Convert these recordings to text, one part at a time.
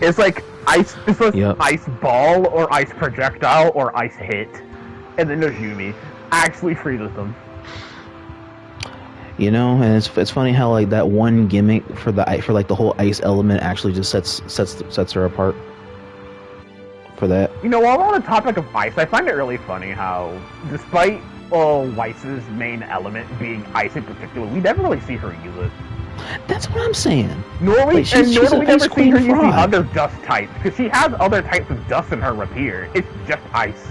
It's like ice. It's like Yep. ice ball or ice projectile or ice hit, and then there's Yumi. Actually freezes them. You know, and it's funny how like that one gimmick for the whole ice element actually just sets her apart. For that. You know, while on the topic of ice, I find it really funny how, despite Weiss's main element being ice in particular, we never really see her use it. That's what I'm saying. Nor do we ever see her use the fraud. other dust types, because she has other types of dust in her rapier. It's just ice.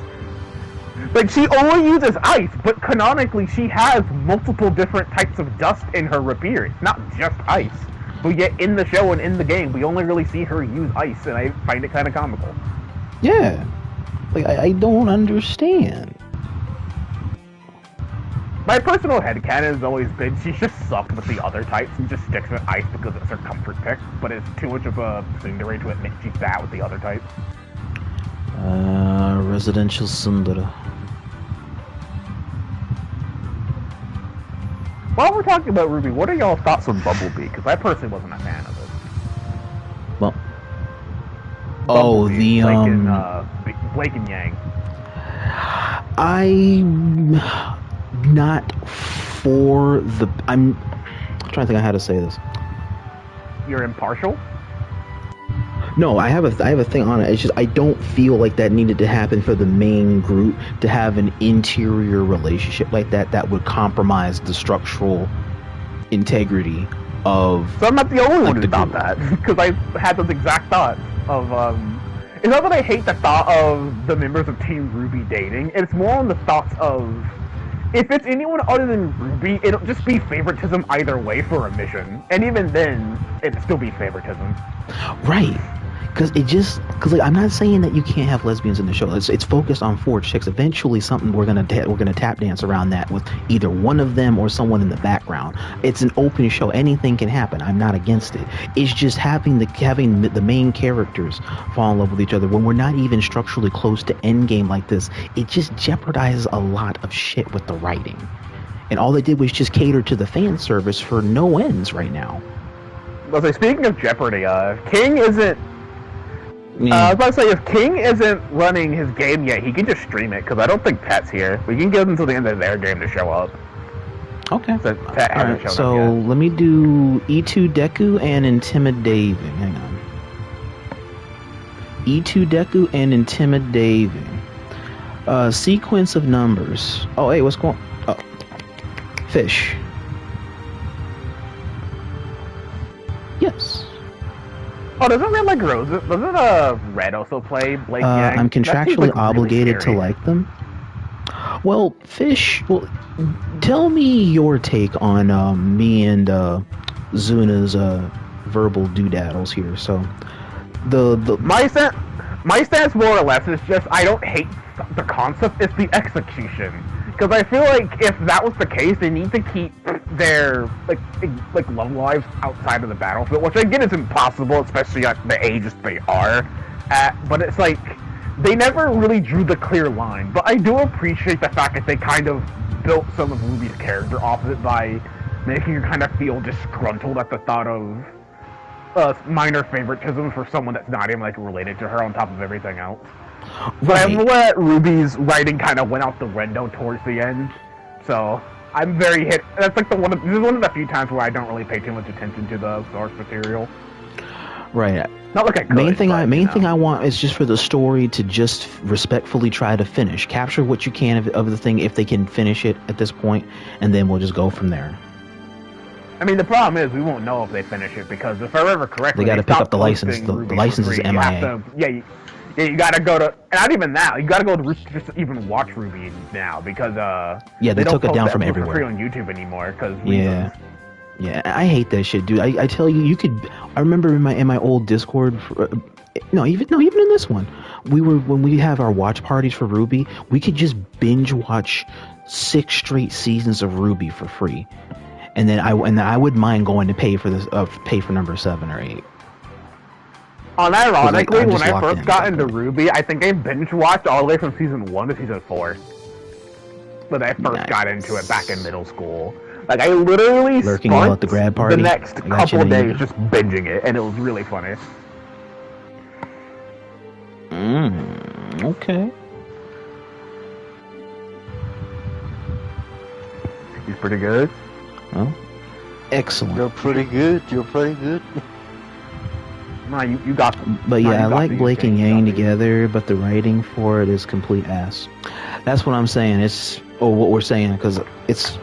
Like, she only uses ice, but canonically she has multiple different types of dust in her rapier. It's not just ice. But yet, in the show and in the game, we only really see her use ice, and I find it kind of comical. Yeah. Like, I don't understand. My personal headcanon has always been she's just sucked with the other types and just sticks with ice because it's her comfort pick, but it's too much of a tsundere to admit she's bad with the other types. Residential tsundere. While we're talking about Ruby, what are y'all's thoughts on Bumblebee? Because I personally wasn't a fan of it. Well, Bumblebee, Blake and Yang. I'm not for the. I'm trying to think of how to say this. You're impartial? No, I have a thing on it. It's just I don't feel like that needed to happen for the main group to have an interior relationship like that would compromise the structural integrity of. So I'm not the only one who thought that, because I had those exact thoughts of. It's not that I hate the thought of the members of Team Ruby dating. It's more on the thoughts of if it's anyone other than Ruby, it'll just be favoritism either way for a mission, and even then, it'd still be favoritism. Right. Because like I'm not saying that you can't have lesbians in the show. It's focused on 4 chicks. Eventually, something we're gonna tap dance around that with either one of them or someone in the background. It's an open show. Anything can happen. I'm not against it. It's just having the main characters fall in love with each other when we're not even structurally close to endgame like this. It just jeopardizes a lot of shit with the writing. And all they did was just cater to the fan service for no ends right now. Okay, speaking of Jeopardy, King isn't. I was about to say, if King isn't running his game yet, he can just stream it, because I don't think Pet's here. We can give them until the end of their game to show up. Okay. So Pet hasn't shown so up yet. let me do E2Deku and Intimidaving. Hang on. E2Deku and Intimidaving. Sequence of numbers. Oh, hey, what's going on? Oh. Fish. Yes. Oh, doesn't Red like Rose? Doesn't Red also play Blake Yang? I'm contractually obligated really to like them. Well, Fish, tell me your take on me and Zuuna's verbal doodaddles here. So, my stance more or less is just I don't hate the concept, it's the execution. Because I feel like if that was the case, they need to keep their like love lives outside of the battlefield, which I get is impossible, especially at the ages they are at. But it's like they never really drew the clear line. But I do appreciate the fact that they kind of built some of Ruby's character off of it by making her kind of feel disgruntled at the thought of minor favoritism for someone that's not even like related to her on top of everything else. But I let Ruby's writing kind of went out the window towards the end, so I'm very hit. That's like this is one of the few times where I don't really pay too much attention to the source material. Right. Not like I could. Main thing I want is just for the story to just respectfully try to finish, capture what you can of the thing if they can finish it at this point, and then we'll just go from there. I mean, the problem is we won't know if they finish it because if I remember correctly, they got to pick up the license. The license is MIA. You gotta go to, and not even that, you gotta go to just to even watch Ruby now, because, they took it down from everywhere. For free on YouTube anymore, because Yeah, I hate that shit, dude. I tell you, I remember in my old Discord, even in this one, when we have our watch parties for Ruby, we could just binge watch 6 straight seasons of Ruby for free. And then I wouldn't mind going to pay for number 7 or 8. Unironically, when I first got into Ruby, I think I binge watched all the way from season 1 to season 4. When I first got into it back in middle school. Like, I literally spent the next couple of days just binging it, and it was really funny. Okay. He's pretty good. Well, excellent. You're pretty good. No, you got them. But No, yeah, I you got like these, Blake and you got Yang these. together, but the writing for it is complete ass. That's what I'm saying. What we're saying, because it's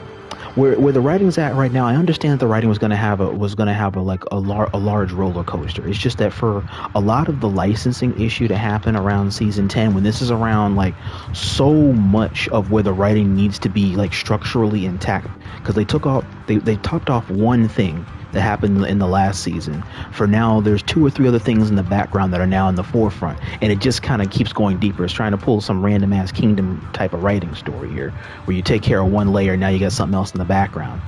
where the writing's at right now. I understand that the writing was gonna have a large roller coaster. It's just that for a lot of the licensing issue to happen around season 10, when this is around like so much of where the writing needs to be like structurally intact, because they took off one thing that happened in the last season. For now, there's 2 or 3 other things in the background that are now in the forefront, and it just kind of keeps going deeper. It's trying to pull some random ass Kingdom type of writing story here, where you take care of one layer, now you got something else in the background,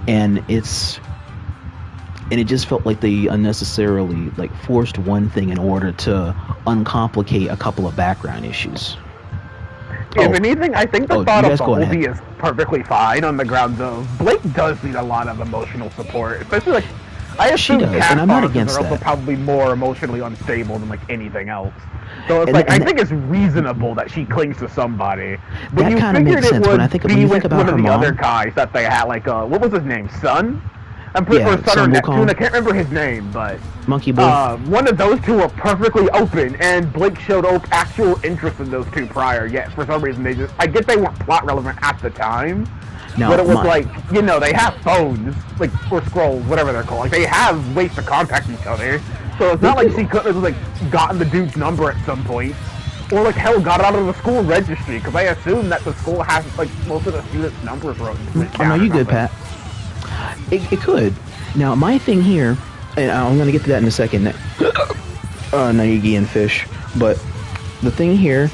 and it just felt like they unnecessarily like forced one thing in order to uncomplicate a couple of background issues. If anything, I think the Oh, thought you of guys go ahead. Bumblebee is perfectly fine on the grounds of Blake does need a lot of emotional support, especially like I assume does, cat and I'm not foxes against are also that. probably more emotionally unstable than like anything else. So it's And like th- and I think it's reasonable that she clings to somebody. But That you kinda figured makes it sense would when I think- be when you with think about one of her the mom. other guys that they had, like what was his name, Sun? Yeah, or Sun or Sun Neptune. Wukong. I can't remember his name, but Monkey Boy. one of those two were perfectly open, and Blake showed actual interest in those two prior. Yet for some reason I get they weren't plot relevant at the time, Now, but it was like they have phones, like or scrolls, whatever they're called. Like they have ways to contact each other. So it's not They like do. she could have like gotten the dude's number at some point, or like hell got it out of the school registry. Because I assume that the school has like most of the students' numbers wrote. Oh no, you good, Pat. It could. Now, my thing here, and I'm going to get to that in a second. Now you're getting fish. But the thing here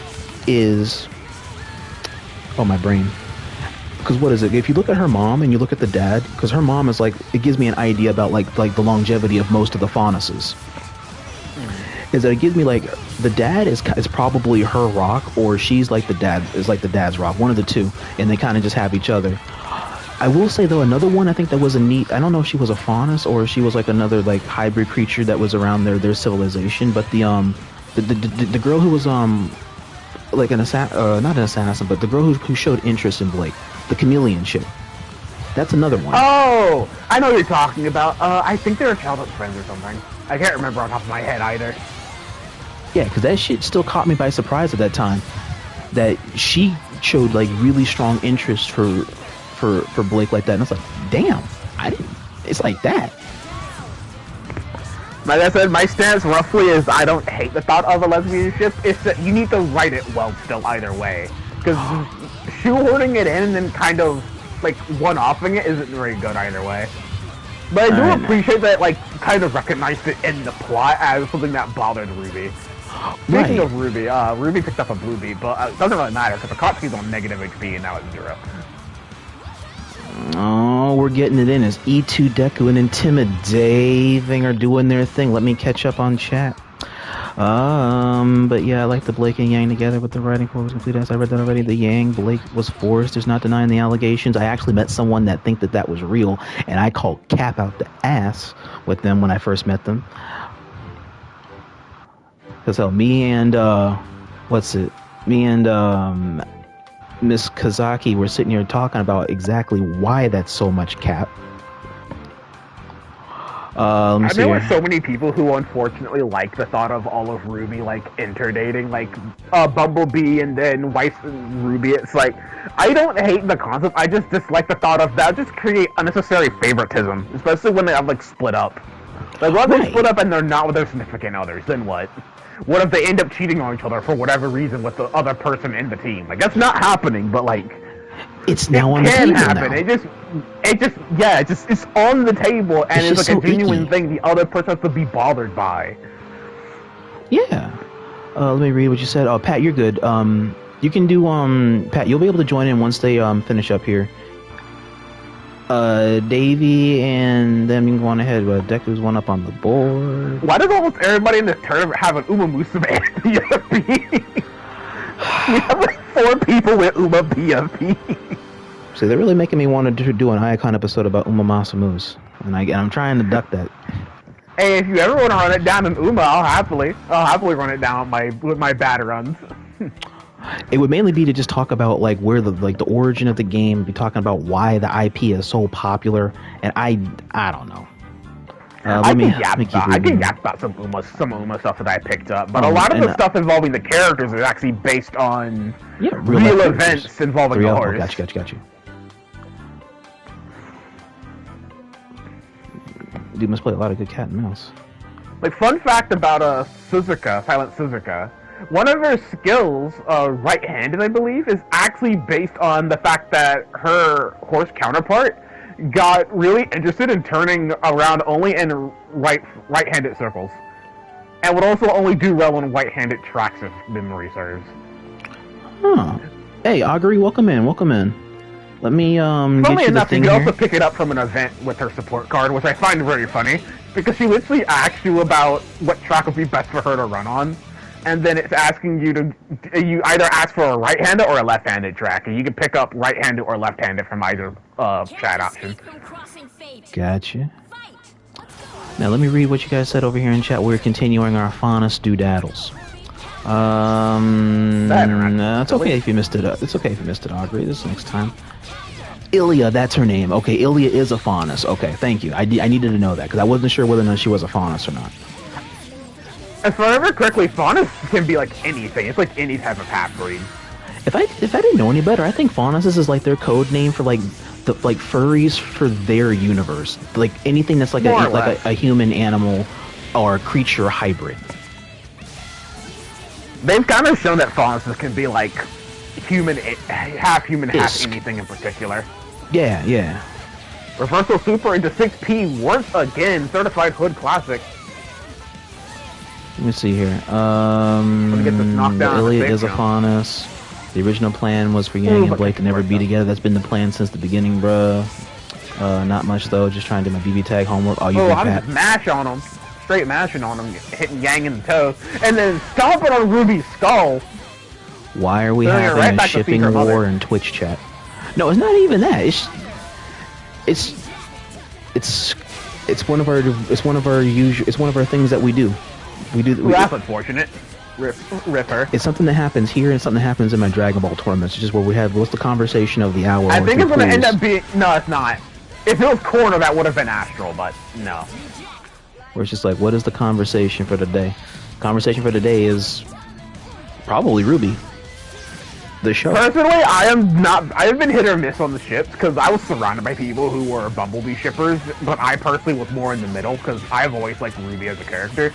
is... Oh, my brain. Because what is it? If you look at her mom and you look at the dad, because her mom is like... It gives me an idea about like the longevity of most of the faunuses. Is that it gives me like... The dad is probably her rock, or she's like the dad, is like the dad's rock. One of the two. And they kind of just have each other. I will say though, another one I think that was a neat. I don't know if she was a faunus or if she was like another like hybrid creature that was around their civilization. But the girl who was like an not an assassin, but the girl who showed interest in Blake, the chameleon chick. That's another one. Oh, I know what you're talking about. I think they were childhood friends or something. I can't remember on top of my head either. Yeah, because that shit still caught me by surprise at that time. That she showed like really strong interest for Blake like that, and I was like, damn, I didn't. It's like that. Like I said, my stance roughly is I don't hate the thought of a lesbian ship. It's that you need to write it well still either way, because shoehorning it in and then kind of like one-offing it isn't very good either way. But I do appreciate that like kind of recognized it in the plot as something that bothered Ruby. Speaking of Ruby, Ruby picked up a blue beat, but it doesn't really matter because the Akatsuki's on negative HP and now it's 0. Oh, we're getting it in as E2Deku and Intimidaving are doing their thing. Let me catch up on chat. But yeah, I like the Blake and Yang together with the writing for was complete as I read that already. The Yang Blake was forced. There's not denying the allegations. I actually met someone that think that was real, and I called cap out the ass with them when I first met them. Cause hell, me and Miss Kazaki were sitting here talking about exactly why that's so much cap. I know with so many people who unfortunately like the thought of all of Ruby like interdating, like Bumblebee and then Weiss and Ruby. It's like I don't hate the concept. I just dislike the thought of that. Just create unnecessary favoritism, especially when they have like split up. Like what if they split up and they're not with their significant others? Then what? What if they end up cheating on each other for whatever reason with the other person in the team? Like that's not happening, but like it's now on the table happen. Now. It's on the table, and it's like so a genuine icky. thing the other person has to be bothered by. Yeah. Let me read what you said. Oh, Pat, you're good. You can do Pat. You'll be able to join in once they finish up here. Davey and them, you can go on ahead. Deku's one up on the board. Why does almost everybody in this tournament have an Uma Musume PFP? We have like 4 people with Uma PFP. So they're really making me want to do an Iacon episode about Uma Masamus, and I'm trying to duck that. Hey, if you ever want to run it down in Uma, I'll happily run it down with my bad runs. It would mainly be to just talk about like where the origin of the game, be talking about why the IP is so popular, and I don't know. I can yap about some Uma stuff that I picked up, but a lot of the stuff involving the characters is actually based on real events involving the horse. Got you. Dude must play a lot of good cat and mouse. Like, fun fact about Suzuka, Silent Suzuka, one of her skills, right-handed I believe, is actually based on the fact that her horse counterpart got really interested in turning around only in right-handed circles, and would also only do well on right-handed tracks if memory serves. Huh. Hey, Augury, welcome in. Let me Funnily get you enough, the thing you here. could also pick it up from an event with her support card, which I find very funny, because she literally asks you about what track would be best for her to run on, and then it's asking you to either ask for a right-handed or a left-handed track, and you can pick up right-handed or left-handed from either chat option. Gotcha. Now let me read what you guys said over here in chat. We're continuing our Faunus doodaddles. It's okay if you missed it. It's okay if you missed it, Augury. This next time. Ilya, that's her name. Okay, Ilya is a Faunus. Okay, thank you. I needed to know that because I wasn't sure whether or not she was a Faunus or not. If I remember correctly, Faunus can be like anything. It's like any type of half-breed. If I didn't know any better, I think Faunuses is like their code name for like the furries for their universe. Like anything that's like a human animal or creature hybrid. They've kind of shown that Faunuses can be like human, half anything in particular. Yeah. Reversal Super into 6P once again, certified Hood Classic. Let me see here. Get this knockdown Ilya is a Faunus. The original plan was for Yang and Blake to never be together. That's been the plan since the beginning, bruh. Not much though. Just trying to do my BBTAG homework. Oh, you I'm just mashing on him. Straight mashing on him, hitting Yang in the toe, and then stomping on Ruby's skull. Why are we having a shipping war in Twitch chat? No, it's not even that. It's one of our things that we do. That's unfortunate. Rip her. It's something that happens here and something that happens in my Dragon Ball tournaments. It's just where we have what's the conversation of the hour. I think it's gonna end up being no, it's not. If it was Corner, that would have been Astral, but no. Where it's just like, what is the conversation for today? Conversation for today is probably Ruby. The show. Personally, I have been hit or miss on the ships because I was surrounded by people who were Bumblebee shippers, but I personally was more in the middle because I've always liked Ruby as a character.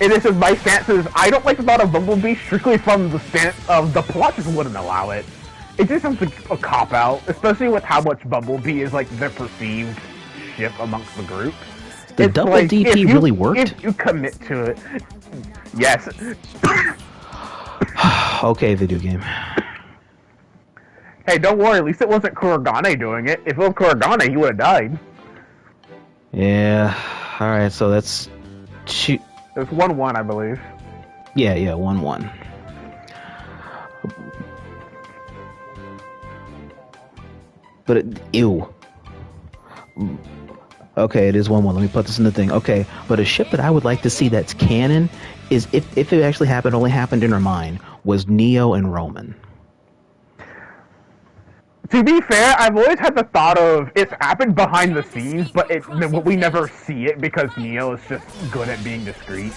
And this is my stance is I don't like the thought of Bumblebee strictly from the stance of the plot just wouldn't allow it. It just seems like a cop-out, especially with how much Bumblebee is like the perceived ship amongst the group. The double like, DP really worked? If you commit to it. Yes. Okay, video game. Hey, don't worry, at least it wasn't Kurogane doing it. If it was Kurogane, he would have died. Yeah, alright, so that's... It was 1-1, I believe. Yeah, 1-1. But ew. Okay, it is 1-1. Let me put this in the thing. Okay, but a ship that I would like to see that's canon is, if it actually happened, only happened in her mind, was Neo and Roman. To be fair, I've always had the thought of it's happened behind the scenes, but we never see it because Neo is just good at being discreet.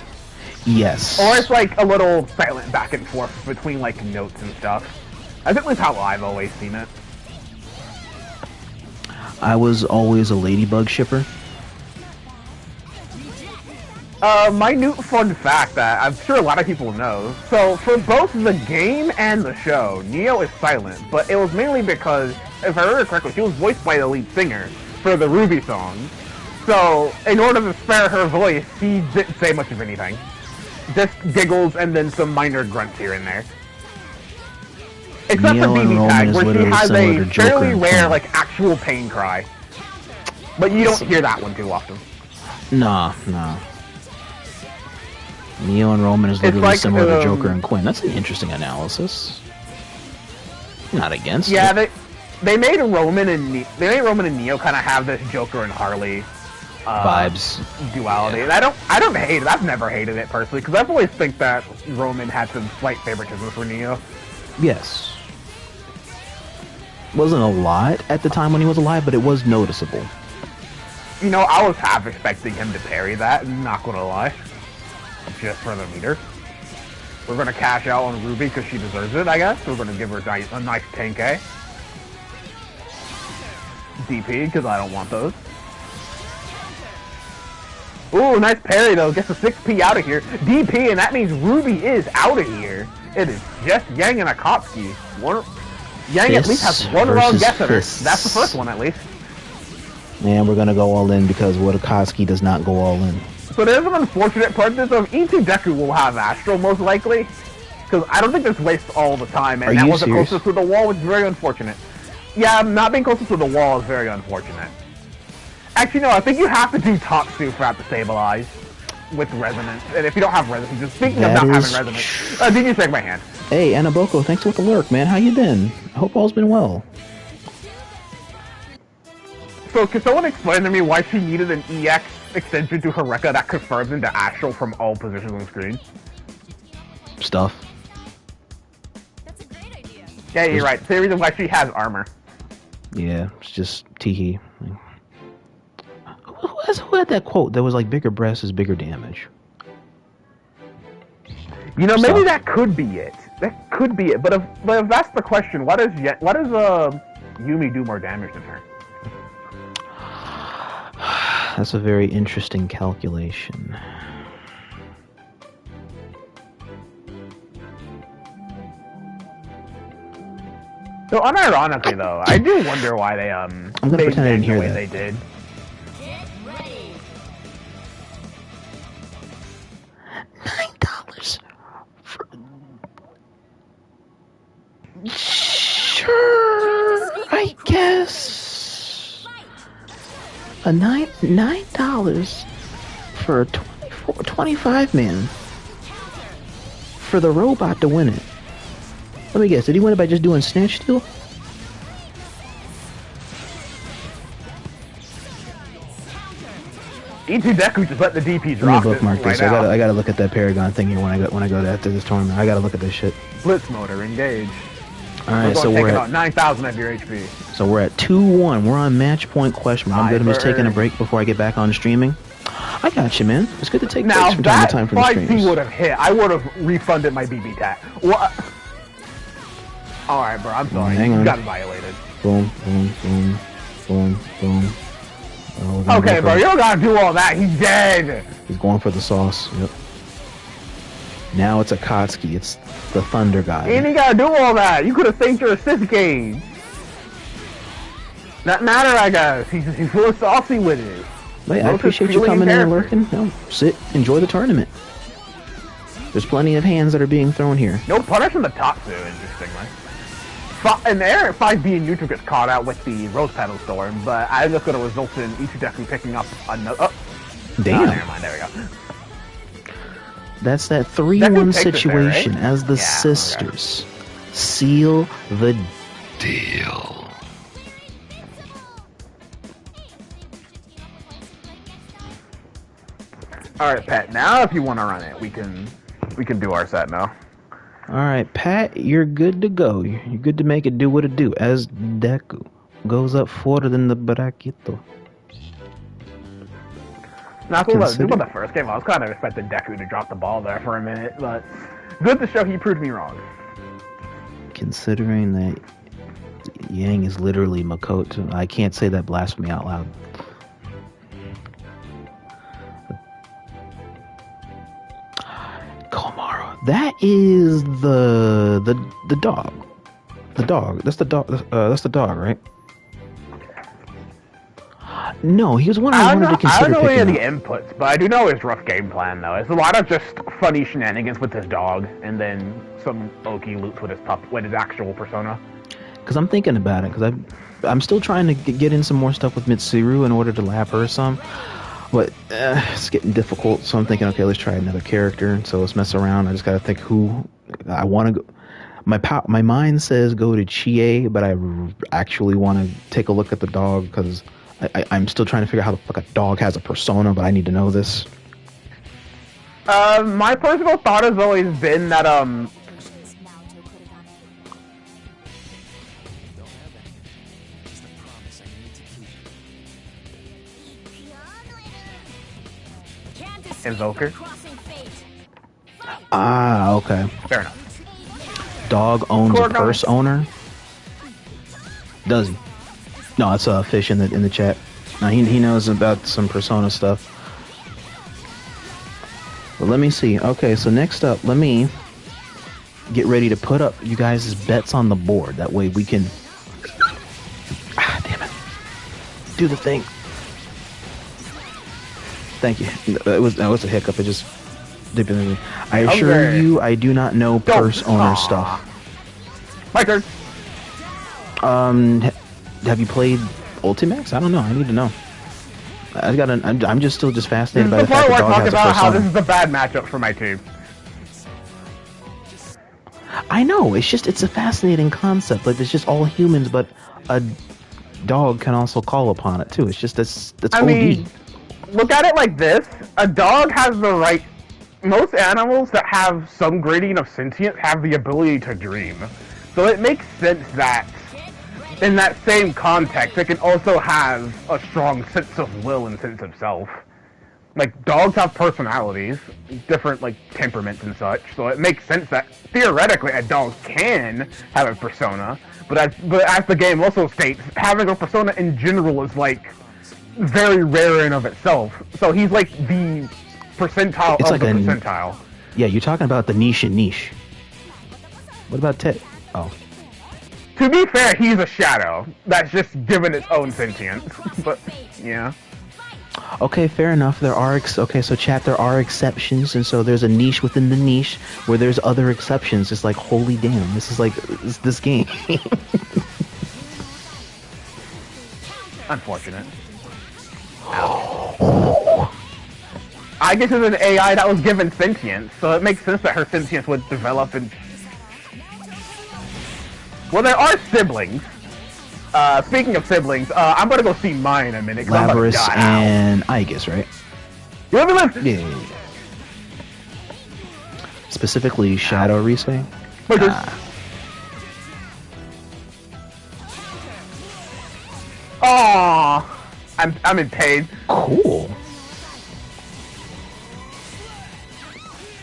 Yes. Or it's like a little silent back and forth between like notes and stuff. I think that's how I've always seen it. I was always a Ladybug shipper. Minute fun fact that I'm sure a lot of people know. So, for both the game and the show, Neo is silent, but it was mainly because, if I remember correctly, she was voiced by the lead singer for the Ruby song. So, in order to spare her voice, she didn't say much of anything. Just giggles and then some minor grunts here and there. Except for BBTAG, where she has a fairly rare, like, actual pain cry. But you don't hear that one too often. Nah. Neo and Roman is literally like, similar to Joker and Quinn. That's an interesting analysis. Not against. Yeah, they made Roman and Neo kind of have this Joker and Harley vibes duality. And I don't hate it. I've never hated it personally because I've always think that Roman had some slight favoritism for Neo. Yes. Wasn't a lot at the time when he was alive, but it was noticeable. You know, I was half expecting him to parry that, not gonna lie. Just for the meter. We're gonna cash out on Ruby because she deserves it, I guess. We're gonna give her a nice 10k. DP, because I don't want those. Ooh, nice parry though. Gets the 6P out of here. DP, and that means Ruby is out of here. It is just Yang and Akatsuki. Yang at least has one wrong guess at her. That's the first one, at least. And we're gonna go all in because Akatsuki does not go all in. So there's an unfortunate part of this. E2Deku will have Astral most likely, because I don't think this wastes all the time, and that wasn't closest to the wall, which is very unfortunate. Yeah, not being closest to the wall is very unfortunate. Actually, no, I think you have to do Tatsu for that to stabilize with resonance, and if you don't have resonance, just speaking of not having resonance, did you shake my hand? Hey, Anaboko, thanks for the lurk, man. How you been? I hope all's been well. So, can someone explain to me why she needed an EX extension to Horeka that confirms into Astral from all positions on the screen? Stuff. That's a great idea. Yeah, you're right. It's the reason why she has armor. Yeah, it's just teehee. Who had that quote that was like, bigger breasts is bigger damage? You know, maybe that could be it. That could be it. But if that's the question, why does Yumi do more damage than her? That's a very interesting calculation. So unironically though, I do wonder why they I'm gonna pretend I didn't hear that. They did. Get ready. $9 for... Sure, I guess. A $9 for a 25 man for the robot to win it. Let me guess, did he win it by just doing snatch steal? E2Deku just let the DPs rock. Let me bookmark this. I gotta look at that Paragon thing here when I go after this tournament. I gotta look at this shit. Blitz motor engage. All right, so we're at 9,000 of your HP. So we're at 2-1. We're on match point question. I'm good. I'm just taking a break before I get back on streaming. I got you, man. It's good to take breaks from time to time from the streams. Now, if 5T would have hit, I would have refunded my BBTAG. What? Alright, bro, I'm sorry. Hang on. You got violated. Boom, boom, boom, boom, boom. Okay, bro, you don't gotta do all that. He's dead. He's going for the sauce. Yep. Now it's Akatsuki. It's the Thunder God. You ain't gotta do all that. You could have saved your assist gauge. Not matter, I guess. He's full saucy with it. Wait, I appreciate you coming in and lurking. No, sit, enjoy the tournament. There's plenty of hands that are being thrown here. No punish from the Tatsu, interestingly. In the air, 5B and neutral gets caught out with the Rose Petal Storm, but I think that's going to result in E2Deku picking up another... Oh. Damn. Oh, never mind, there we go. That's that 3-1 situation there, right? as the sisters seal the deal. Alright, Pat, now if you want to run it, we can do our set now. Alright, Pat, you're good to go. You're good to make it do what it do. As Deku goes up further than the Braquito. Not about the first game. I was kind of expecting Deku to drop the ball there for a minute, but good to show he proved me wrong. Considering that Yang is literally Makoto, I can't say that blasphemy out loud. Komaru. That is the dog. The dog. That's the dog. That's the dog, right? No, he was one I wanted to consider picking up. I don't know any of the inputs, but I do know his rough game plan, though. It's a lot of just funny shenanigans with his dog, and then some Oki loops with his actual persona. Because I'm thinking about it, because I'm still trying to get in some more stuff with Mitsuru in order to lap her some. But it's getting difficult, so I'm thinking, okay, let's try another character. So let's mess around. I just gotta think who I want to go. My mind says go to Chie, but I actually want to take a look at the dog because I'm still trying to figure out how the fuck a dog has a persona, but I need to know this. My personal thought has always been that, Invoker. Ah, okay. Fair enough. Dog owns a Corgan. purse owner. Does he? No, it's a fish in the chat. No, he knows about some persona stuff. But let me see. Okay, so next up, let me get ready to put up you guys' bets on the board. That way we can. Ah, damn it! Do the thing. Thank you. That was a hiccup. It just. I assure you, I do not know purse owner stuff. My turn. Have you played Ultimax? I don't know. I need to know. I'm just still fascinated by the fact that dog has a persona. How this is a bad matchup for my team. I know. It's a fascinating concept. Like, it's just all humans, but a dog can also call upon it too. It's just that's I OD. mean, look at it like this: a dog has the right. Most animals that have some gradient of sentience have the ability to dream. So it makes sense that, in that same context, it can also have a strong sense of will and sense of self. Like, dogs have personalities, different, like, temperaments and such, so it makes sense that, theoretically, a dog can have a persona, but as the game also states, having a persona in general is, like, very rare in of itself. So he's, like, the percentile it's of like the percentile. Yeah, you're talking about the niche in niche. What about Ted? Oh. To be fair, he's a shadow. That's just given its own sentience. But, yeah. Okay, fair enough. Okay, so chat, there are exceptions, and so there's a niche within the niche where there's other exceptions. It's like, holy damn, this is like, this game. Unfortunate. I guess it's an AI that was given sentience, so it makes sense that her sentience would develop and... Well, there are siblings. Speaking of siblings, I'm gonna go see mine in a minute. Labrys and Aegis, right? You let me live! Yeah. Specifically, Shadow Risei? Aww! I'm in pain. Cool.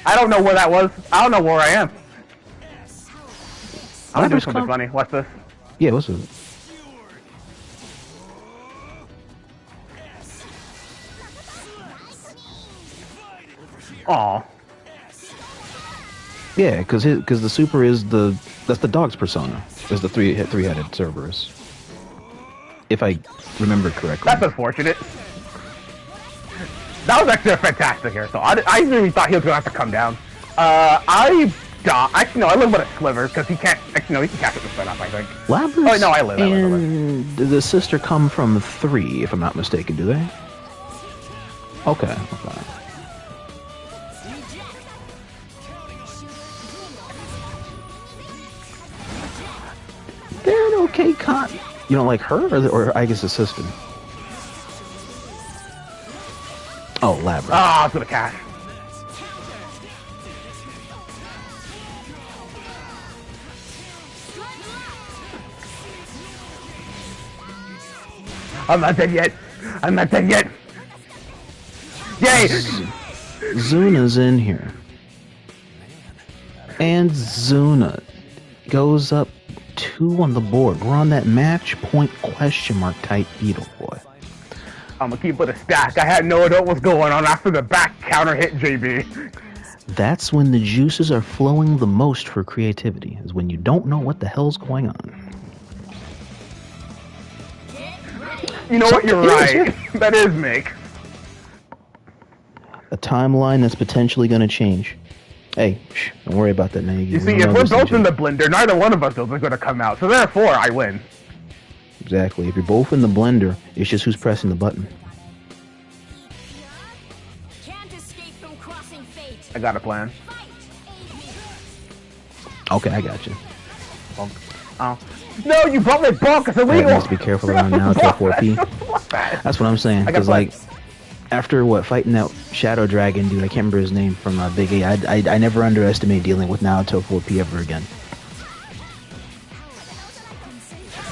I don't know where that was. I don't know where I am. I'm gonna do something funny. Watch this. Yeah, what's it? Aw. Yeah, because the super is that's the dog's persona. Is the three-headed Cerberus. If I remember correctly. That's unfortunate. That was actually a fantastic hairstyle. I really thought he was gonna have to come down. Actually, no, I live with a sliver because he can't. Actually, no, he can catch it with spin up, I think. Labrys no, I live. And the sister come from 3, if I'm not mistaken, do they? Okay. They're an okay con. You don't like her or I guess the sister? Oh, Labrys. Ah, I was gonna cash. I'm not dead yet. I'm not dead yet. Yay! Zuuna's in here. And Zuuna goes up 2 on the board. We're on that match point question mark type beetle boy. I'm gonna keep with a stack. I had no idea what was going on after the back counter hit JB. That's when the juices are flowing the most for creativity, is when you don't know what the hell's going on. You know what? You're right. That is Mick. A timeline that's potentially going to change. Hey, don't worry about that, man. You see, if we're both in the blender, neither one of us is going to come out. So therefore, I win. Exactly. If you're both in the blender, it's just who's pressing the button. Can't escape from crossing fate. I got a plan. Okay, I got you. Oh. No, you brought my bulk, it's illegal! That needs to be careful around now till 4P. That's what I'm saying, because, like, after, fighting that Shadow Dragon dude, I can't remember his name from Big A, I never underestimate dealing with Naruto 4P ever again.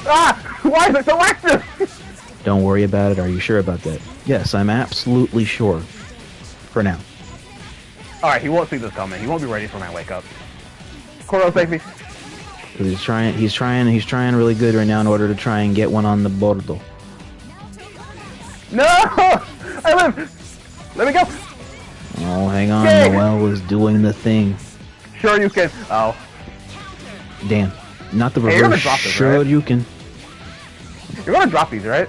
Ah! Why is it so active? Don't worry about it, are you sure about that? Yes, I'm absolutely sure. For now. Alright, he won't see this coming. He won't be ready for my wake up. Koro, save me. He's trying really good right now in order to try and get one on the Bordo. No! I live! Let me go! Oh, hang on, Yay! Noel was doing the thing. Sure you can. Oh. Damn. Not the Hey, you're gonna reverse. drop this, Sure right? you can. You're gonna drop these, right?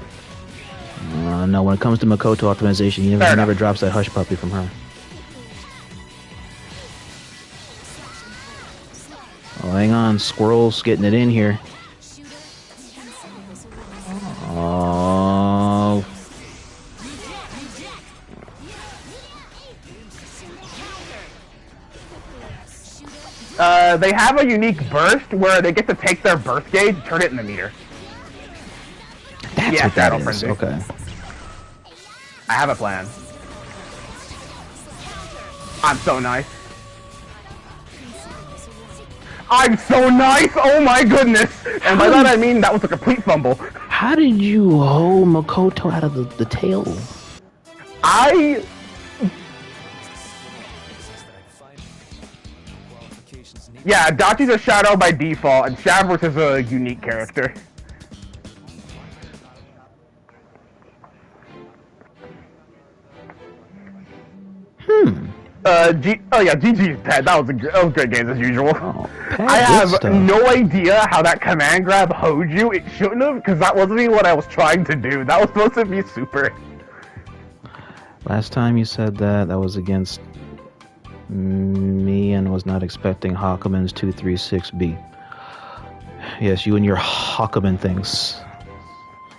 No, when it comes to Makoto optimization, he never drops that hush puppy from her. Oh, hang on, Squirrel's getting it in here. Oh. They have a unique burst where they get to take their burst gauge, turn it into meter. That's what that is. Okay. I have a plan. I'm so nice. I'm so nice! Oh my goodness! And by that I mean that was a complete fumble. How did you hold Makoto out of the tail? Yeah, Dachi's a shadow by default, and Shavers is a unique character. GG's dead. That was great games as usual. Oh, I have no idea how that command grab hoed you. It shouldn't have, because that wasn't even what I was trying to do. That was supposed to be super. Last time you said that was against me and was not expecting Hawkman's 236B. Yes, you and your Hawkman things.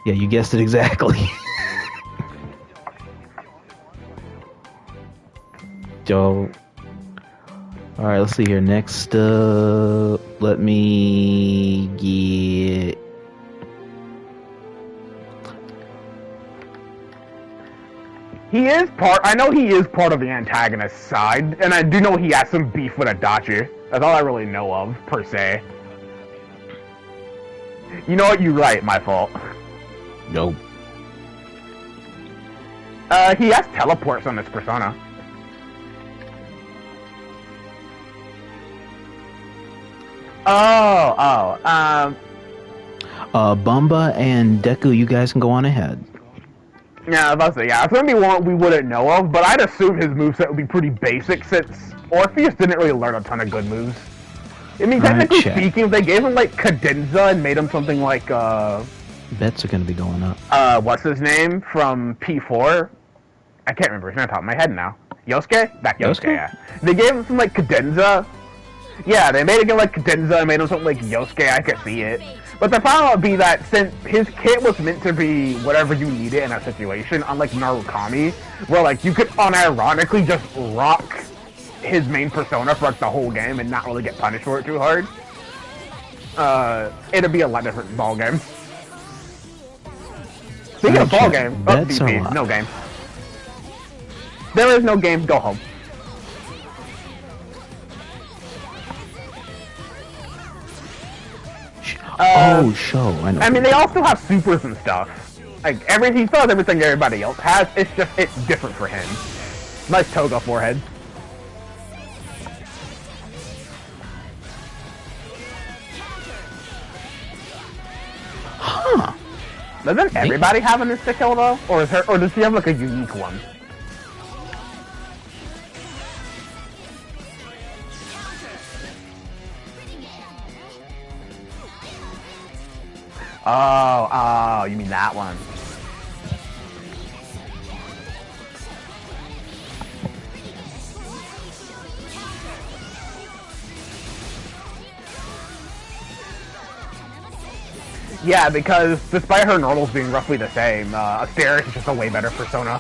Yeah, you guessed it exactly. Joe. Alright, let's see here. Next let me get I know he is part of the antagonist side, and I do know he has some beef with Adachi. That's all I really know of, per se. You know what? You're right, my fault. Nope. He has teleports on his persona. Bumba and Deku, you guys can go on ahead. Yeah, I was about to say, yeah, it's gonna be one we wouldn't know of, but I'd assume his moveset would be pretty basic since Orpheus didn't really learn a ton of good moves. I mean, technically speaking, if they gave him, like, cadenza and made him something like, Bets are gonna be going up. what's his name from P4? I can't remember, it's not on top of my head now. Yosuke? That Yosuke, yeah. They gave him some, like, cadenza. Yeah, they made it get, like, cadenza and made him something like Yosuke, I could see it. But the problem would be that since his kit was meant to be whatever you needed in a situation, unlike Narukami, where, like, you could unironically just rock his main persona for, like, the whole game and not really get punished for it too hard, it'd be a lot different ballgame. Speaking of ballgame, BP, no game. There is no game, go home. Show. I mean, they all still have supers and stuff. Like, he still has everything everybody else has. It's different for him. Nice toga forehead. Huh. Doesn't everybody have an insta-kill though? Or does he have like a unique one? Oh, you mean that one. Yeah, because despite her normals being roughly the same, Asteris is just a way better persona.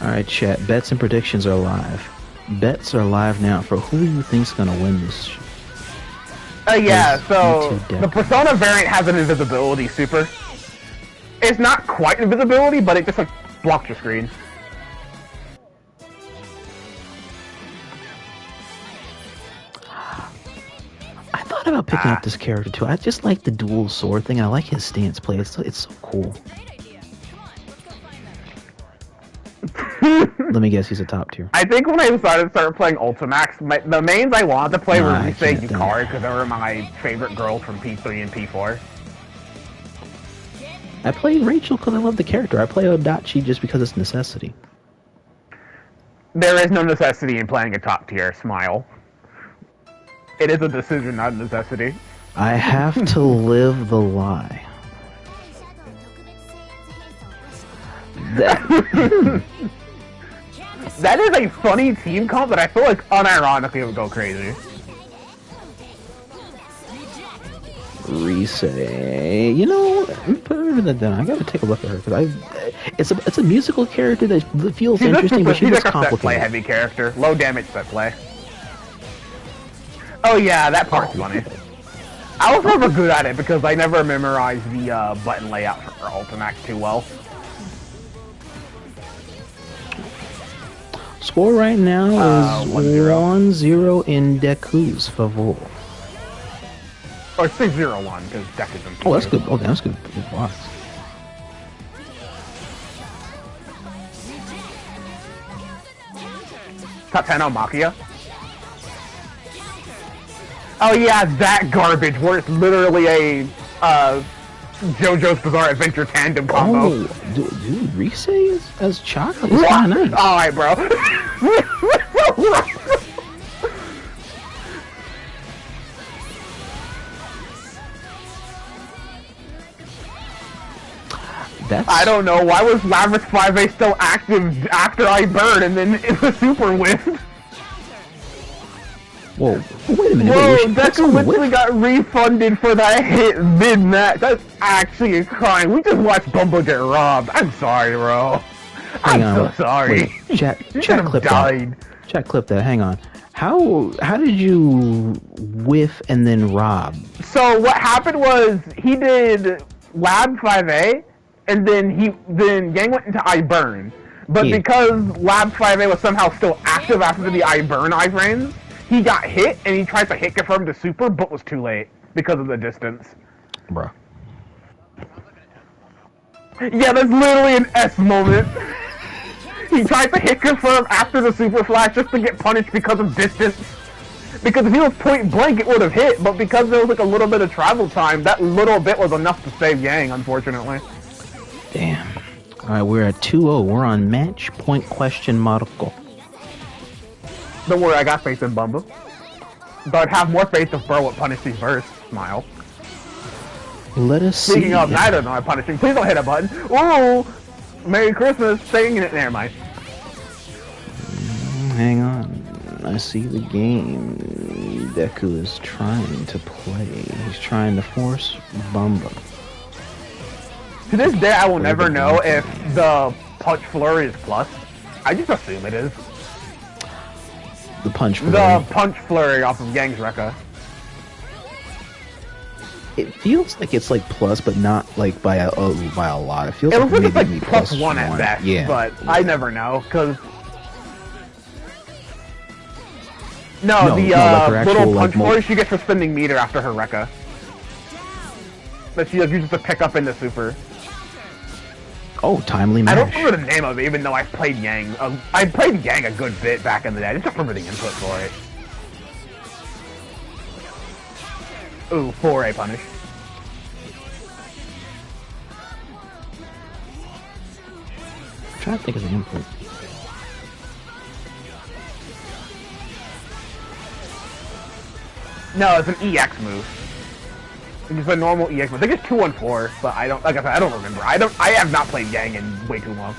Alright, chat. Bets and predictions are live. Bets are live now for who you think's gonna win this. Yeah, so E2Deku. the Persona variant has an invisibility super. It's not quite invisibility, but it just like blocks your screen. I thought about picking up this character too. I just like the dual sword thing. I like his stance play. It's so cool. Let me guess, he's a top tier. I think when I decided to start playing Ultimax, the mains I wanted to play were I Rise can't and think. Yukari because they were my favorite girls from P3 and P4. I played Rachel because I love the character. I play Odachi just because it's necessity. There is no necessity in playing a top tier, smile. It is a decision, not a necessity. I have to live the lie. That is a funny team comp that I feel like unironically would go crazy. Rise, you know, put that down. I gotta take a look at her because it's a musical character that feels interesting, but she she's looks like a set play complicated. heavy character, low damage set play. Oh yeah, that part's funny. I was never good at it because I never memorized the button layout for Ultimax too well. Score right now is 1-0. 1-0 in Deku's favor. Or 6-0-1 because Deku's in Oh, that's good. Oh, that's good. Wow. Top 10 on Makia. Oh yeah, that garbage where it's literally a JoJo's Bizarre Adventure tandem combo. Oh, dude, Rise as chocolate is kind of nice. Alright, bro. That's... I don't know, why was Lavish 5A still active after I burned and then it was super whiffed? Whoa, wait a minute. Whoa, wait, Deku literally got refunded for that hit mid-match. That's actually a crime. We just watched Bumba get robbed. I'm sorry, bro. I'm so sorry. Wait, chat You clip could've that. died. Chat clip that. Hang on. How did you whiff and then rob? So what happened was he did Lab 5A, and then Yang went into I Burn. But Yeah. because Lab 5A was somehow still active after the I Burn iframes, he got hit, and he tried to hit confirm to super, but was too late because of the distance. Bruh. Yeah, that's literally an S moment. He tried to hit confirm after the super flash just to get punished because of distance. Because if he was point blank, it would have hit, but because there was like a little bit of travel time, that little bit was enough to save Yang, unfortunately. Damn. Alright, we're at 2-0. We're on match point question marco. Don't worry, I got faith in Bumba. But I'd have more faith if Burr would punish these first. Smile. Let us see. Speaking of, neither am I punishing. Please don't hit a button. Ooh! Merry Christmas. Saying it. Never mind. Hang on. I see the game Deku is trying to play. He's trying to force Bumba. To this day, I will never know if the punch flurry is plus. I just assume it is. The punch flurry. The punch flurry off of Yang's Rekka. It feels like it's like plus, but not like by a lot. It feels It like looks like it's maybe like plus one at best, Yeah. but I never know, because... No, the like her little actual, punch like, flurry she gets for spending meter after her Rekka. That she uses to pick up in the super. Oh, timely I mash. don't remember the name of it, even though I played Yang. I played Yang a good bit back in the day. I just don't remember the input for it. Ooh, 4A punish. I'm trying to think of the input. No, it's an EX move. It's just a normal EX move. I think it's 2-1-4, but I don't. Like I said, I don't remember. I have not played Yang in way too long.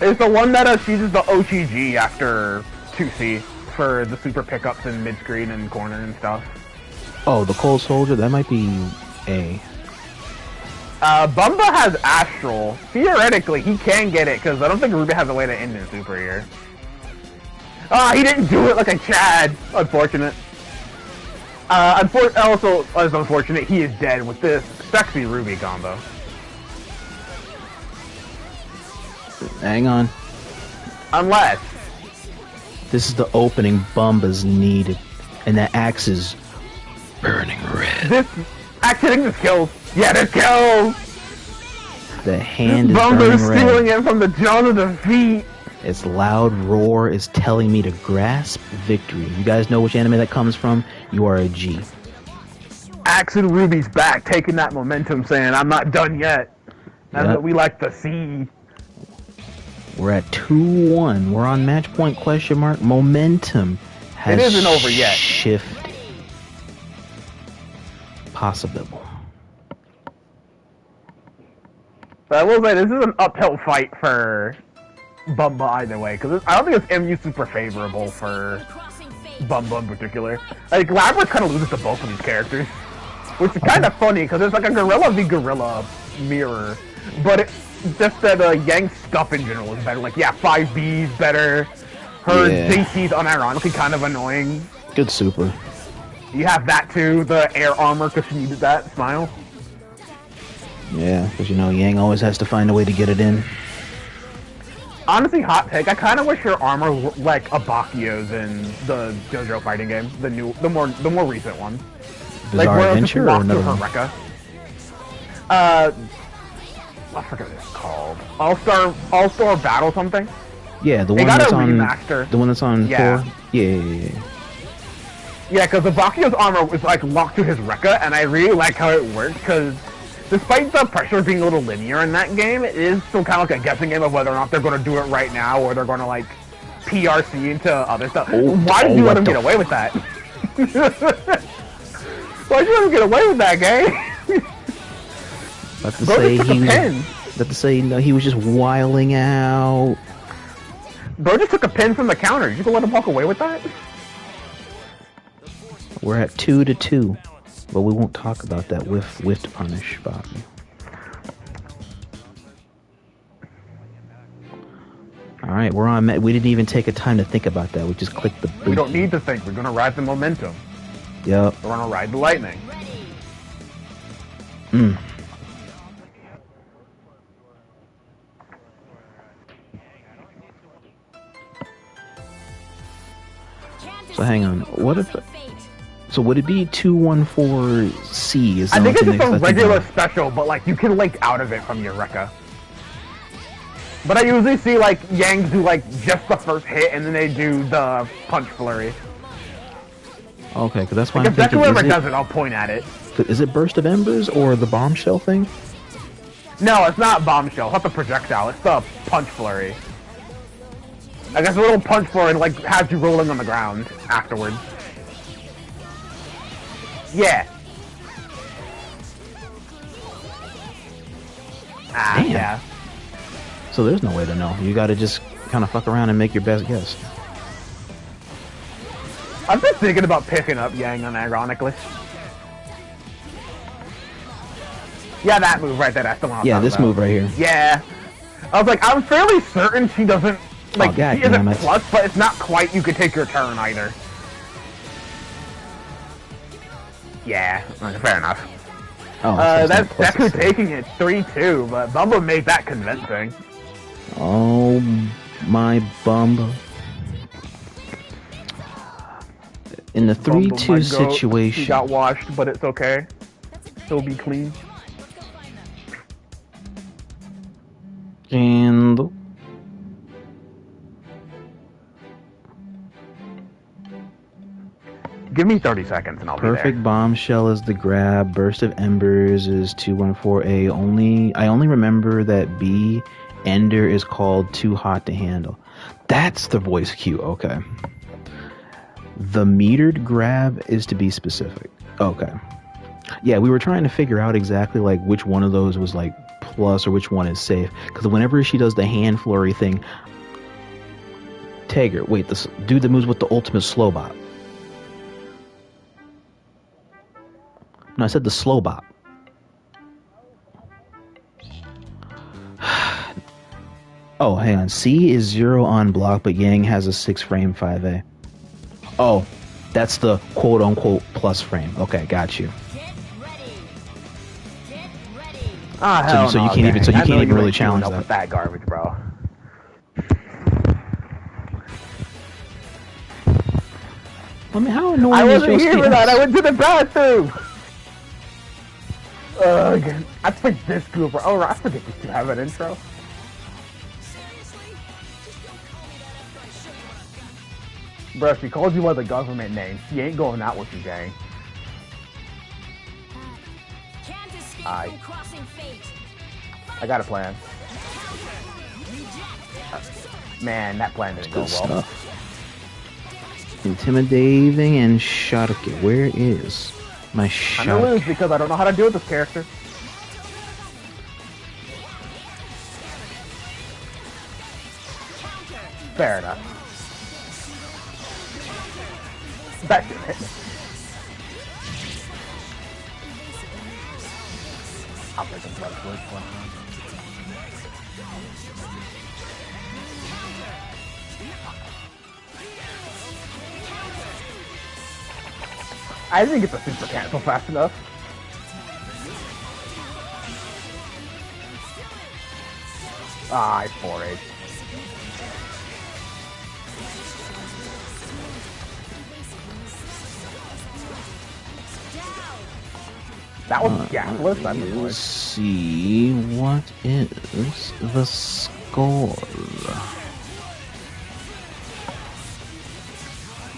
It's the one that she uses the OTG after 2C for the super pickups in mid screen and corner and stuff. Oh, the Cold Soldier. That might be A. Bumba has Astral. Theoretically, he can get it, because I don't think Ruby has a way to end in Super here. Ah, he didn't do it like a Chad. Unfortunate. Also, as unfortunate, he is dead with this sexy Ruby combo. Hang on. Unless. This is the opening Bumba's needed. And that axe is burning red. This axe hitting this kills. Yeah, this kills! The hand is Bumba burning is stealing red. it from the jaws of defeat. Its loud roar is telling me to grasp victory. You guys know which anime that comes from? You are a G. Axe and Ruby's back, taking that momentum, saying, I'm not done yet. That's Yep. what we like to see. We're at 2-1. We're on match point question mark. Momentum has It isn't over yet. shifted. Possible. But I will say, this is an uphill fight for Bumba either way, because I don't think it's MU super favorable for Bumba in particular. Like, Labyrinth kind of loses to both of these characters, which is kind of funny, because it's like a gorilla v gorilla mirror, but it's just that Yang's stuff in general is better. Like, yeah, 5B's better, her Yeah. JC's unironically kind of annoying. Good super. You have that too, the air armor, because she needed that smile. Yeah, because you know, Yang always has to find a way to get it in. Honestly, hot take, I kind of wish her armor looked like Abakio's in the JoJo fighting game, the more recent one. Bizarre where it Adventure just or walks through another her one? Rekka. I forget what it's called. All-Star Battle something? Yeah, the They one got that's a on remaster. the one that's on Yeah. 4. Yeah. Yeah, because Abakio's armor was like locked to his Rekka, and I really like how it works, because despite the pressure being a little linear in that game, it is still kind of like a guessing game of whether or not they're going to do it right now, or they're going to like PRC into other stuff. Why did you let him get away with that? Why'd you let him get away with that, game? About to Bro say just took he a pin. about to say no, he was just wiling out. Bro just took a pin from the counter. You can let him walk away with that? We're at 2-2, but we won't talk about that with to punish Bobby. All right, we're on. We didn't even take a time to think about that. We just clicked the. We don't need to think. We're going to ride the momentum. Yep. We're going to ride the lightning. So hang on. What if? So would it be 214C? Is I the think it's only just thing a I think regular of. special, but like you can link out of it from your Rekka. But I usually see like Yang do like just the first hit, and then they do the punch flurry. Okay, because that's why Like I'm if that's thinking. whoever does it, I'll point at it. Is it Burst of Embers or the bombshell thing? No, it's not bombshell. It's not the projectile. It's the punch flurry. I guess a little punch flurry like has you rolling on the ground afterwards. Yeah. Ah, Damn. yeah. So there's no way to know. You got to just kind of fuck around and make your best guess. I've been thinking about picking up Yang unironically. Yeah, that move right there. That's the one I was Yeah, talking this about. move right here. Yeah. I was like, I'm fairly certain she doesn't, like, God she isn't damn it. plus, but it's not quite you could take your turn either. Yeah, fair enough. Oh, so it's That's not plus Deku it's- taking it 3-2, but Bumba made that convincing. Oh my Bumba. In the Bumba might 3-2 go- He situation. got washed, but it's okay. He'll be clean. And Give me 30 seconds and I'll perfect be bombshell is the grab. Burst of Embers is 214A. I only remember that B Ender is called Too Hot to Handle. That's the voice cue. Okay. The metered grab is to be specific. Okay. Yeah, we were trying to figure out exactly like which one of those was like plus or which one is safe. Because whenever she does the hand flurry thing, Tager, wait, this dude that moves with the ultimate slow bot. No, I said the slow bot. Oh, hang on. C is 0 on block, but Yang has a 6 frame 5A. Oh, that's the quote unquote plus frame. Okay, got you. Get ready. Get ready. Ah, hell so no, you can't even so you gang. I can't know even really ain't keeping challenge up that. with that garbage, bro. I mean, how annoying I is wasn't here Yosuke for that. S? I went to the bathroom. Ugh. I played this group. Oh, I forget these two have an intro. Bro, she called you by the government name. She ain't going out with you, gang. Can't escape Aye. from crossing fate. I got a plan. Man, that plan didn't go Good well. stuff. Intimidating and Sharke. Where is my I'm gonna lose Sharke? because I don't know how to deal with this character. Fair enough. That didn't hit me. I'll take a blood switch one. I didn't get the super cancel fast enough. Ah, I 4-8. That was gasless. I'm Let's annoyed. see what is the score.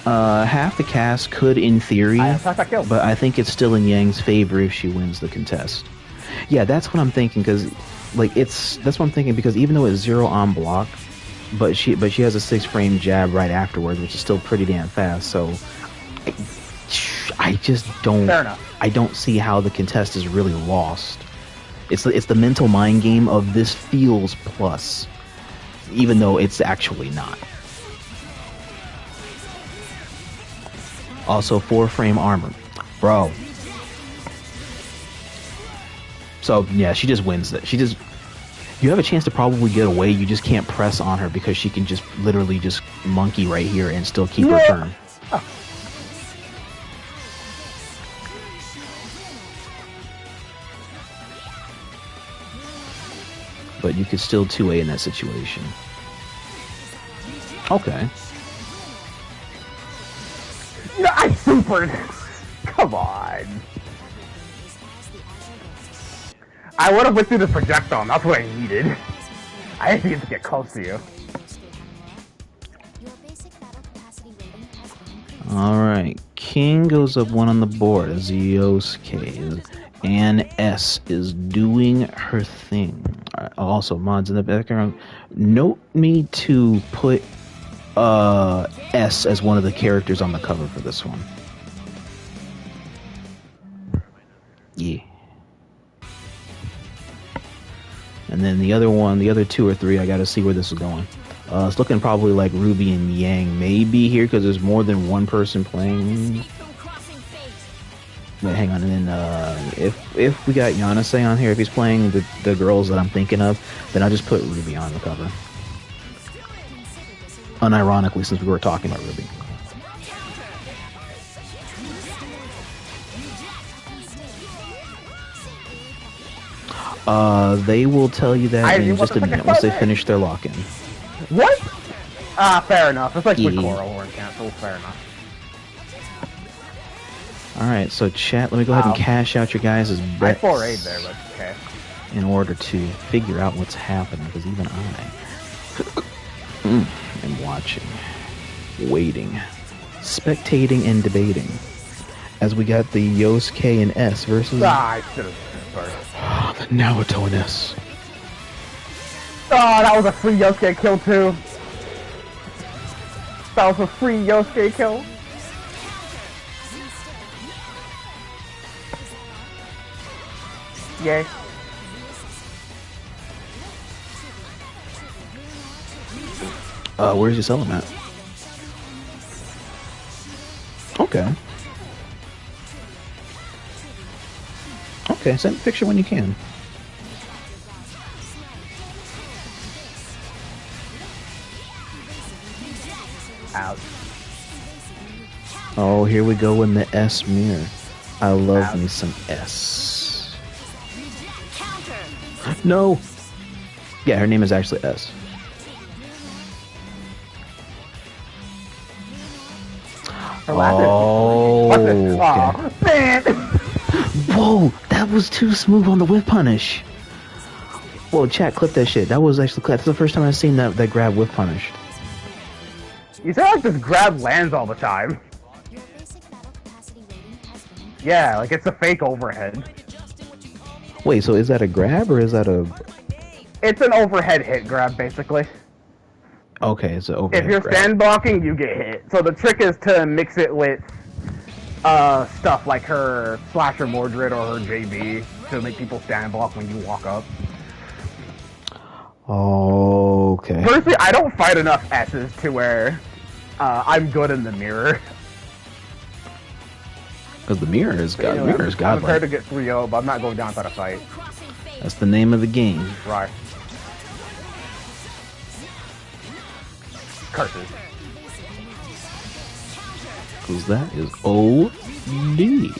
Half the cast could, in theory, I thought that killed. but I think it's still in Yang's favor if she wins the contest. Yeah, that's what I'm thinking, because like that's what I'm thinking, because even though it's 0 on block, but she has a 6 frame jab right afterwards, which is still pretty damn fast. So I just don't. Fair enough. I don't see how the contest is really lost. It's the mental mind game of this feels plus, even though it's actually not. Also, 4 frame armor, bro. So yeah, she just wins it. You have a chance to probably get away. You just can't press on her because she can just literally just monkey right here and still keep her turn. Oh. But you could still 2A in that situation. Okay. No, I supered. Come on. I would have went through the projectile. That's what I needed. I didn't get to get close to you. Your basic battle capacity rating has been increased. Alright. King goes up 1 on the board as Yosuke. And S is doing her thing. Also, mods in the background. Note me to put S as one of the characters on the cover for this one. Yeah. And then the other 2 or 3, I gotta see where this is going. It's looking probably like Ruby and Yang maybe here, because there's more than one person playing. From crossing fate. Wait, hang on, and then if we got Yanase on here, if he's playing the girls that I'm thinking of, then I'll just put Ruby on the cover. Unironically, since we were talking about Ruby. They will tell you that in just a minute once they finish their lock-in. What? Ah, fair enough. It's like with Yeah. Coral or cancel. Fair enough. Alright, so chat, let me go ahead and cash out your guys' I bets 4-8 there, but okay. in order to figure out what's happening, because even I am watching, waiting, spectating, and debating. As we got the Yosuke and S versus Ah, I should have first. the Naruto and S. Oh, that was a free Yosuke kill too. That was a free Yosuke kill. Yay. Where's your selling at? Okay. Okay, send a picture when you can. Ouch. Oh, here we go in the S mirror. I love Ouch. me some S. Counter. No. Yeah, her name is actually S. Oh, What's this? okay. Aw, man! Whoa, that was too smooth on the whip punish. Whoa, chat, clip that shit. That was actually that's the first time I've seen that grab whip punish. You sound like this grab lands all the time. Your basic battle capacity rating has been Yeah, like it's a fake overhead. Wait, so is that a grab or is that a? It's an overhead hit grab, basically. Okay, it's an overhead If you're grab. stand blocking, you get hit. So the trick is to mix it with stuff like her Slasher Mordred or her JB to make people stand block when you walk up. Okay. Personally, I don't fight enough S's to where I'm good in the mirror. Because the mirror is Anyway, god. Mirror is I'm prepared to godlike. get 3-0, but I'm not going down to a fight. crossing fate. That's the name of the game. Right. Curses. Because that is OD.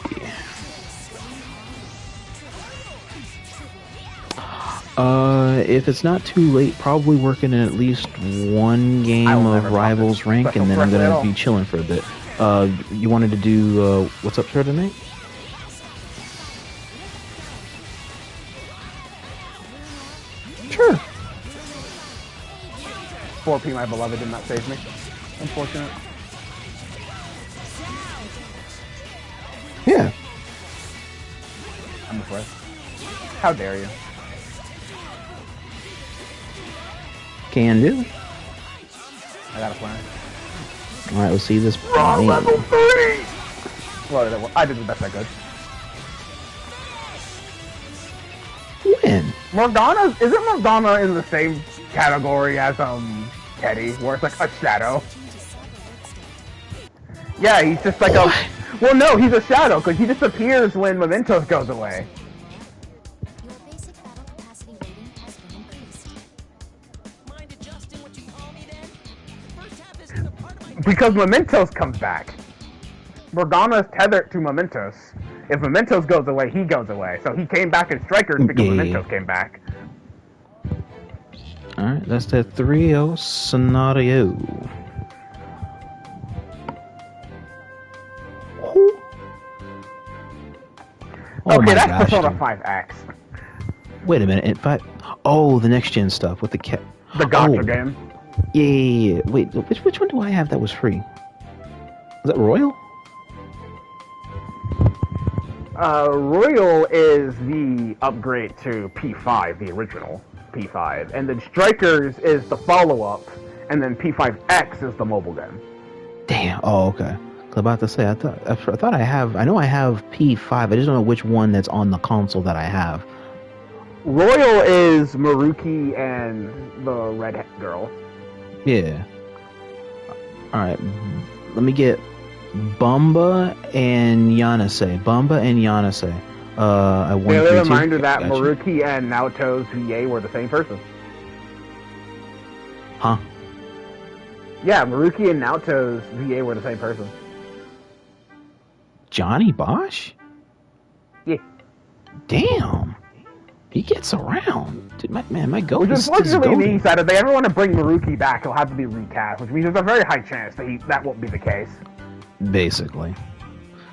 If it's not too late, probably working in at least one game I will of never Rivals profit. rank, Special and then I'm threat gonna at be all. chilling for a bit. You wanted to do what's up for tonight? Sure. 4P, my beloved, did not save me. Unfortunate. Yeah. I'm impressed. How dare you? Can do. I got a plan. All right, we'll see this. Wrong game. level 3! Well, I did the best I could. Win. Morgana, isn't Morgana in the same category as Teddy, where it's like a shadow? Yeah, he's just like a. Well, no, he's a shadow because he disappears when Mementos goes away. Your basic battle capacity rating has been increased. Because Mementos comes back. Morgana's tethered to Mementos. If Mementos goes away, he goes away. So he came back in Strikers because Yeah. Mementos came back. All right, that's the 3-0 scenario. Oh Okay, my that's gosh, Persona dude. 5X. Wait a minute. In fact, oh, the next gen stuff with the cat. The gacha Oh. game. Yeah. Wait, which one do I have that was free? Is that Royal? Royal is the upgrade to P5, the original P5. And then Strikers is the follow-up. And then P5X is the mobile game. Damn. Oh, okay. I was about to say, I thought I have. I know I have P5. I just don't know which one that's on the console that I have. Royal is Maruki and the redhead girl. Yeah. All right. Let me get Bumba and Yanase. Bumba and Yanase. I won Daily 3-2. reminder that Gotcha. Maruki and Naoto's VA were the same person. Huh? Yeah, Maruki and Naoto's VA were the same person. Johnny Bosch? Yeah. Damn. He gets around. Dude, my goat Which is unfortunately goated. means that if they ever want to bring Maruki back, he'll have to be recast, which means there's a very high chance that that won't be the case. Basically.